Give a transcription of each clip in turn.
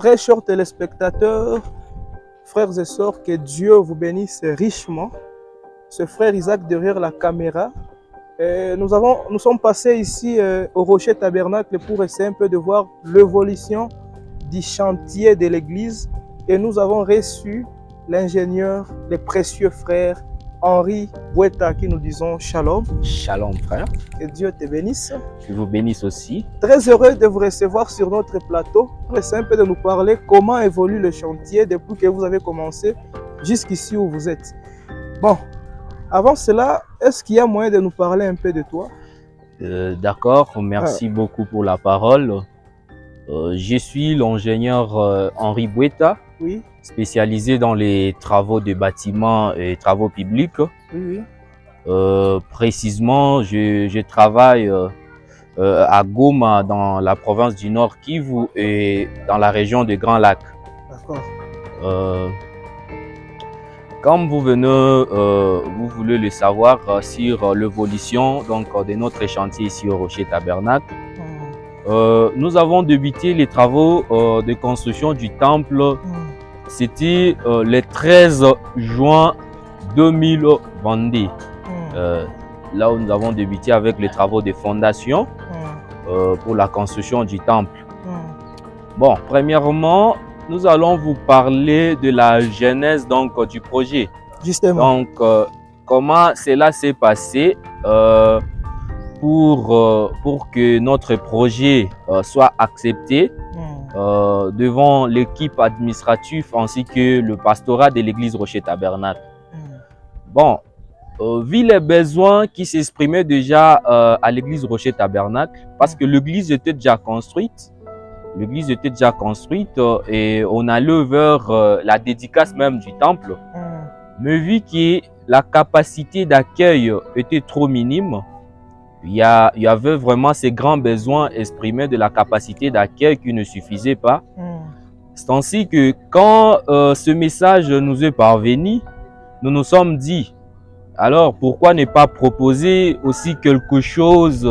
Très chers téléspectateurs, frères et sœurs, que Dieu vous bénisse richement. Ce frère Isaac derrière la caméra. Nous sommes passés ici au Rocher Tabernacle pour essayer un peu de voir l'évolution du chantier de l'église. Et nous avons reçu l'ingénieur, le précieux frère Henri Boueta, à qui nous disons shalom. Shalom frère. Que Dieu te bénisse. Que vous bénisse aussi. Très heureux de vous recevoir sur notre plateau pour essayer un peu de nous parler comment évolue le chantier depuis que vous avez commencé jusqu'ici où vous êtes. Bon, avant cela, est-ce qu'il y a moyen de nous parler un peu de toi? D'accord, merci beaucoup pour la parole. Je suis l'ingénieur Henri Boueta, Oui, spécialisé dans les travaux de bâtiments et travaux publics. oui. Précisément, je travaille à Goma, dans la province du Nord Kivu et dans la région de Grand Lac. D'accord. Comme vous vous voulez le savoir sur l'évolution de notre chantier ici au Rocher Tabernacle, nous avons débuté les travaux de construction du temple. C'était le 13 juin 2022. Là où nous avons débuté avec les travaux de fondation pour la construction du temple. Bon, premièrement, nous allons vous parler de la genèse du projet. Justement. Donc, comment cela s'est passé pour que notre projet soit accepté devant l'équipe administrative ainsi que le pastorat de l'église Rocher Tabernacle. Bon, vu les besoins qui s'exprimaient déjà à l'église Rocher Tabernacle, parce que l'église était déjà construite, et on allait vers la dédicace même du temple. Mais vu que la capacité d'accueil était trop minime, il y avait vraiment ces grands besoins exprimés de la capacité d'accueil qui ne suffisait pas. C'est ainsi que quand ce message nous est parvenu, nous nous sommes dit, alors pourquoi ne pas proposer aussi quelque chose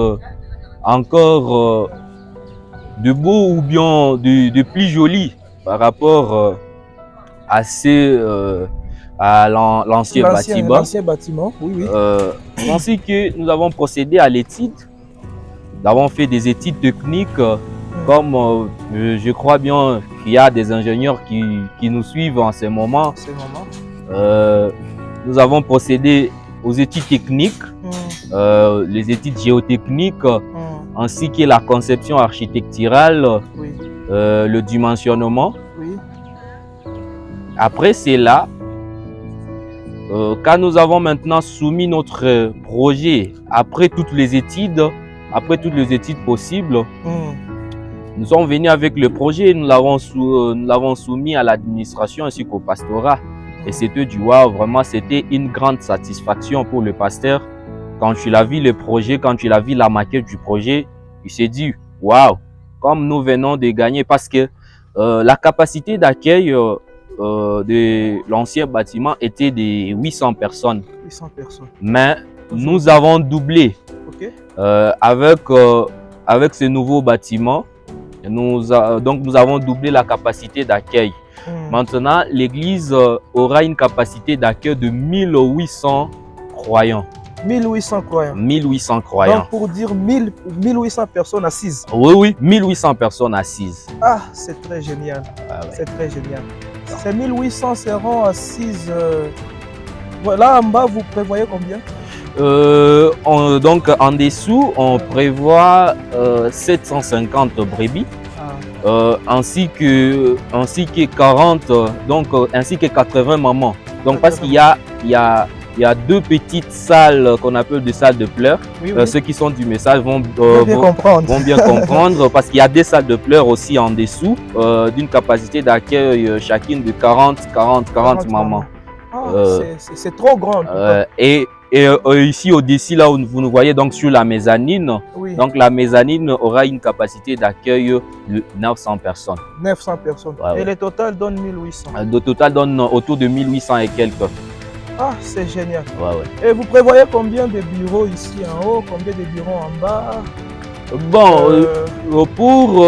encore de beau ou bien de plus joli par rapport à l'ancien bâtiment. L'ancien bâtiment, oui. Ainsi que nous avons procédé à l'étude. Nous avons fait des études techniques, comme je crois bien qu'il y a des ingénieurs qui nous suivent en ce moment. Nous avons procédé aux études techniques, les études géotechniques, ainsi que la conception architecturale, le dimensionnement. Après cela, quand nous avons maintenant soumis notre projet, après toutes les études possibles, nous sommes venus avec le projet, nous l'avons soumis à l'administration ainsi qu'au pastorat. Et c'était du waouh, vraiment c'était une grande satisfaction pour le pasteur. Quand il a vu le projet, quand il a vu la maquette du projet, il s'est dit waouh, comme nous venons de gagner, parce que la capacité d'accueil de l'ancien bâtiment était de 800 personnes. 800 personnes. Mais nous avons doublé avec ce nouveau bâtiment. Nous avons doublé la capacité d'accueil. Maintenant, l'église aura une capacité d'accueil de 1800 croyants. 1800 croyants. 1800 croyants. Donc pour dire 1800 personnes assises. Oui, 1800 personnes assises. Ah, c'est très génial. C'est très génial. Ces 1800 seront assises. Là en bas, vous prévoyez combien? Donc en dessous, on prévoit 750 brebis. Ainsi que 40, ainsi que 80 mamans. Donc parce qu'il y a deux petites salles qu'on appelle des salles de pleurs. Ceux qui sont du message vont bien comprendre parce qu'il y a des salles de pleurs aussi en dessous d'une capacité d'accueil chacune de 40 mamans. C'est trop grand. Et ici au-dessus, là où vous nous voyez, donc sur la mezzanine, donc la mezzanine aura une capacité d'accueil de 900 personnes. 900 personnes. Et le total donne 1800. Le total donne autour de 1800 et quelques. Ah, c'est génial. Et vous prévoyez combien de bureaux ici en haut, combien de bureaux en bas? Bon, pour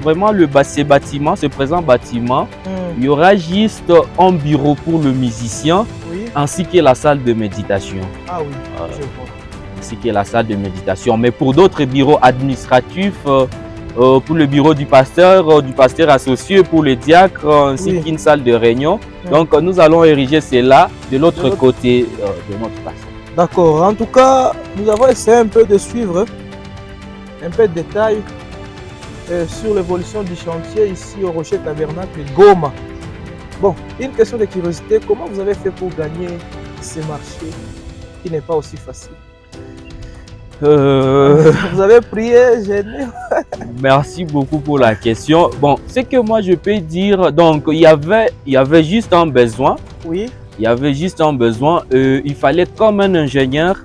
vraiment ces bâtiments, ce présent bâtiment, il y aura juste un bureau pour le musicien, oui. ainsi que la salle de méditation. Ah oui, je vois. Ainsi que la salle de méditation. Mais pour d'autres bureaux administratifs, pour le bureau du pasteur associé, pour les diacres, ainsi qu'une salle de réunion. Donc nous allons ériger cela de l'autre côté de notre pasteur. D'accord. En tout cas, nous avons essayé un peu de suivre un peu de détails sur l'évolution du chantier ici au Rocher Tabernacle Goma. Bon, une question de curiosité, comment vous avez fait pour gagner ce marché qui n'est pas aussi facile? Vous avez prié, gêné? Merci beaucoup pour la question. Bon, ce que moi je peux dire, donc il y avait juste un besoin. Oui. Il y avait juste un besoin. Il fallait comme un ingénieur,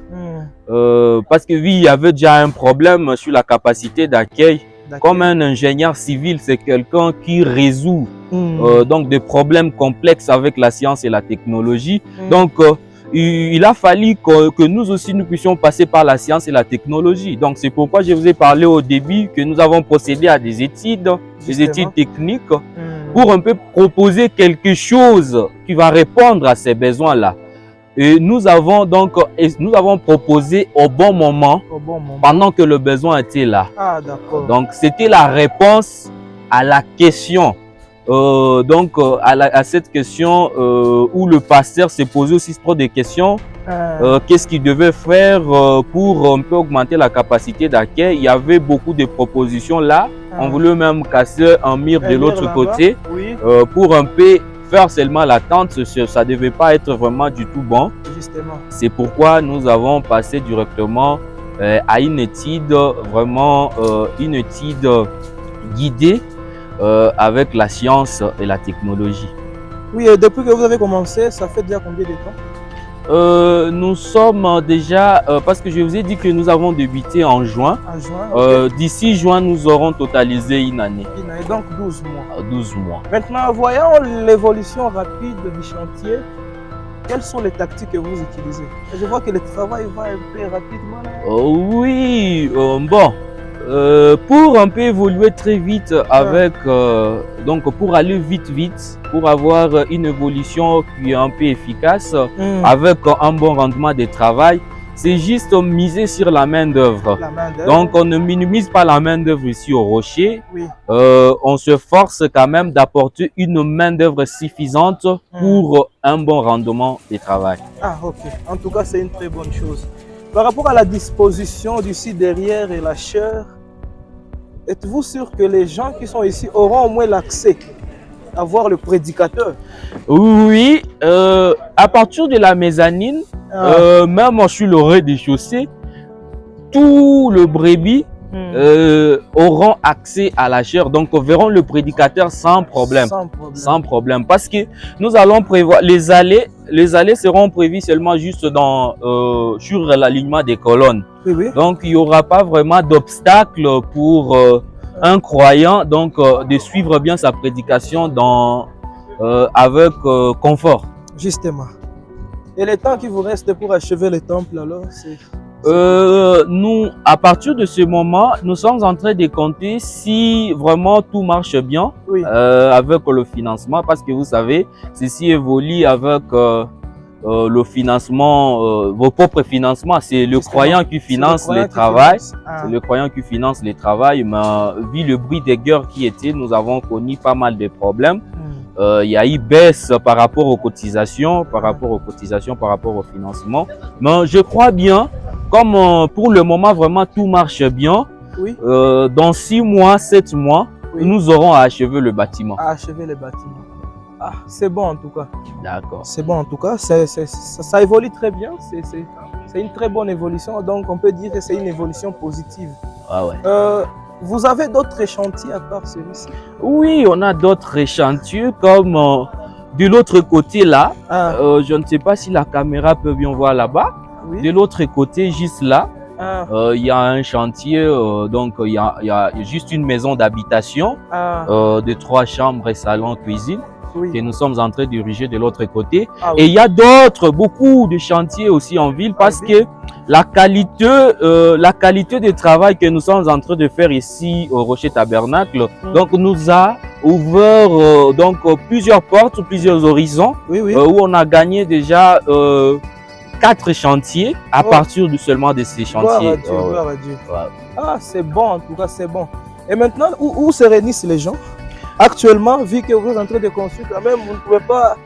parce que oui, il y avait déjà un problème sur la capacité d'accueil. Comme un ingénieur civil, c'est quelqu'un qui résout donc des problèmes complexes avec la science et la technologie. Donc, il a fallu que nous aussi, nous puissions passer par la science et la technologie. Donc, c'est pourquoi je vous ai parlé au début que nous avons procédé à des études, techniques, pour un peu proposer quelque chose qui va répondre à ces besoins-là. Et nous avons proposé au bon moment, pendant que le besoin était là. Ah, d'accord. Donc, c'était la réponse à la question. À cette question où le pasteur s'est posé aussi trop de questions. Qu'est-ce qu'il devait faire pour un peu augmenter la capacité d'accueil? Il y avait beaucoup de propositions là. On voulait même casser un mur de l'autre côté pour un peu faire seulement la tente. Ça ne devait pas être vraiment du tout bon. C'est pourquoi nous avons passé directement à une étude, vraiment une étude guidée avec la science et la technologie. Oui, depuis que vous avez commencé, ça fait déjà combien de temps? Nous sommes déjà, parce que je vous ai dit que nous avons débuté en juin. En juin, d'ici juin, nous aurons totalisé une année. Une année, donc 12 mois. 12 mois. Maintenant, voyons l'évolution rapide du chantier. Quelles sont les tactiques que vous utilisez? Je vois que le travail va un peu rapidement. Oui, bon. Pour un peu évoluer très vite avec, donc pour aller vite, pour avoir une évolution qui est un peu efficace, avec un bon rendement de travail, c'est juste miser sur la main d'œuvre. Donc on ne minimise pas la main d'œuvre ici au Rocher. On se force quand même d'apporter une main d'œuvre suffisante pour un bon rendement de travail. Ah, ok. En tout cas, c'est une très bonne chose. Par rapport à la disposition du site derrière et la chaire, êtes-vous sûr que les gens qui sont ici auront au moins l'accès à voir le prédicateur? Oui, à partir de la mezzanine, même sur le rez-de-chaussée, tous les brebis auront accès à la chaire, donc verront le prédicateur sans problème. Sans problème. Parce que nous allons prévoir les allées seront prévues seulement juste sur l'alignement des colonnes. Donc il n'y aura pas vraiment d'obstacle pour un croyant de suivre bien sa prédication avec confort. Justement. Et le temps qui vous reste pour achever le temple alors, c'est... Nous, à partir de ce moment, nous sommes en train de compter si vraiment tout marche bien avec le financement, parce que vous savez, ceci évolue avec le financement, vos propres financements. C'est le croyant qui finance le travail. C'est le croyant qui finance le travail. Mais vu le bruit des guerres qui était, nous avons connu pas mal de problèmes. Il y a eu baisse par rapport aux cotisations, par rapport au financement. Mais je crois bien, comme pour le moment vraiment tout marche bien, dans 6 mois, 7 mois, nous aurons à achever le bâtiment. À achever le bâtiment. Ah, c'est bon en tout cas. D'accord. C'est bon en tout cas. Ça évolue très bien. C'est une très bonne évolution. Donc on peut dire que c'est une évolution positive. Ah ouais. Vous avez d'autres chantiers à part celui-ci? Oui, on a d'autres chantiers comme de l'autre côté là. Je ne sais pas si la caméra peut bien voir là-bas. De l'autre côté, juste là, il y a un chantier, donc il y a juste une maison d'habitation de 3 chambres et salon, cuisine. Oui. que nous sommes en train d'ériger de l'autre côté. Ah Et oui. il y a d'autres, beaucoup de chantiers aussi en ville parce que la qualité de travail que nous sommes en train de faire ici au Rocher Tabernacle, donc nous a ouvert plusieurs portes, plusieurs horizons, Oui, oui. où on a gagné déjà 4 chantiers à partir seulement de ces chantiers. Gloire à Dieu. Ouais. Ah, c'est bon, en tout cas, c'est bon. Et maintenant, où se réunissent les gens? Actuellement, vu que vous êtes en train de construire, quand même, vous ne pouvez pas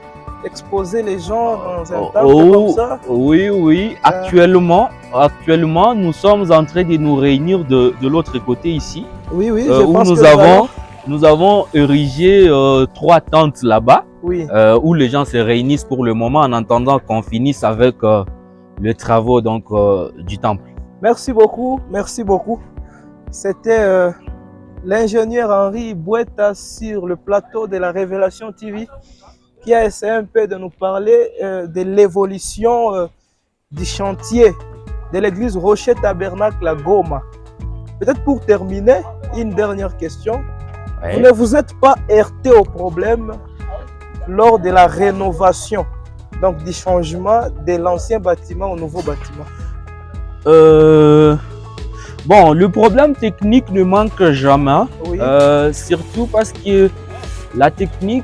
exposer les gens dans un temple comme ça? Oui, oui. Actuellement, nous sommes en train de nous réunir de l'autre côté ici. Oui, oui. Où nous avons érigé 3 tentes là-bas, oui. Où les gens se réunissent pour le moment en attendant qu'on finisse avec les travaux du temple. Merci beaucoup, merci beaucoup. C'était l'ingénieur Henri Boueta sur le plateau de la Révélation TV qui a essayé un peu de nous parler de l'évolution du chantier de l'église Rocher Tabernacle à Goma. Peut-être pour terminer, une dernière question. Ouais. Vous ne vous êtes pas heurté au problème lors de la rénovation, donc du changement de l'ancien bâtiment au nouveau bâtiment? Bon, le problème technique ne manque jamais, oui. Surtout parce que la technique,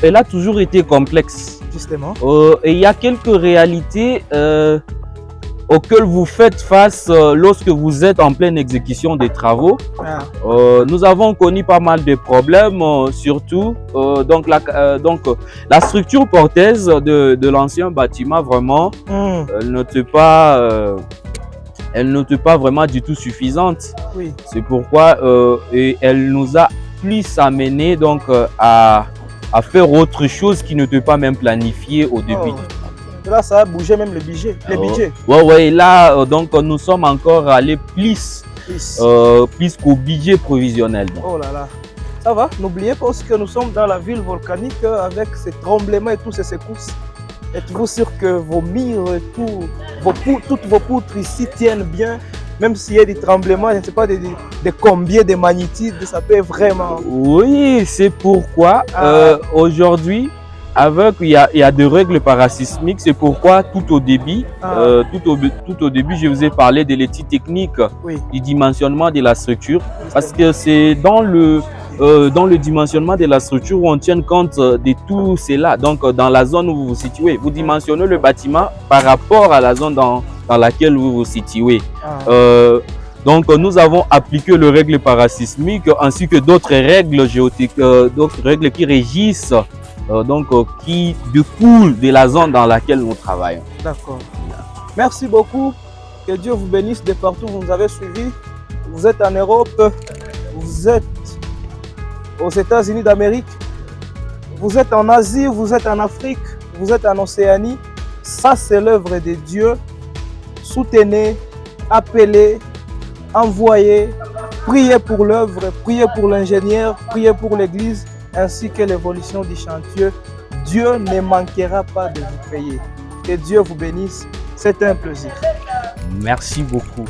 elle a toujours été complexe. Justement. Et il y a quelques réalités auxquelles vous faites face lorsque vous êtes en pleine exécution des travaux. Ah. Nous avons connu pas mal de problèmes, surtout donc la structure portaise de l'ancien bâtiment, vraiment, elle n'était pas vraiment du tout suffisante. Oui. C'est pourquoi et elle nous a plus amené donc à faire autre chose qui n'était pas même planifié au début. Là, ça a bougé même le budget. Ouais, là, donc nous sommes encore allés plus qu'au budget provisionnel. Donc. Oh là là. Ça va, n'oubliez pas aussi que nous sommes dans la ville volcanique avec ces tremblements et toutes ces secousses. Êtes-vous sûr que vos murs et toutes vos poutres ici tiennent bien, même s'il y a des tremblements, je ne sais pas de combien de magnitudes, ça peut vraiment... Oui, c'est pourquoi aujourd'hui, il y a des règles parasismiques, c'est pourquoi tout au début, je vous ai parlé de l'étude technique du dimensionnement de la structure, parce que c'est dans le dimensionnement de la structure où on tient compte de tout cela. Donc, dans la zone où vous vous situez, vous dimensionnez le bâtiment par rapport à la zone dans laquelle vous vous situez. Donc, nous avons appliqué les règles parasismiques ainsi que d'autres règles d'autres règles qui régissent, qui découlent de la zone dans laquelle nous travaillons. D'accord. Merci beaucoup. Que Dieu vous bénisse de partout où vous nous avez suivis. Vous êtes en Europe, vous êtes aux États-Unis d'Amérique, vous êtes en Asie, vous êtes en Afrique, vous êtes en Océanie. Ça, c'est l'œuvre de Dieu. Soutenez, appelez, envoyez, priez pour l'œuvre, priez pour l'ingénieur, priez pour l'église, ainsi que l'évolution du chantier. Dieu ne manquera pas de vous payer. Que Dieu vous bénisse. C'est un plaisir. Merci beaucoup.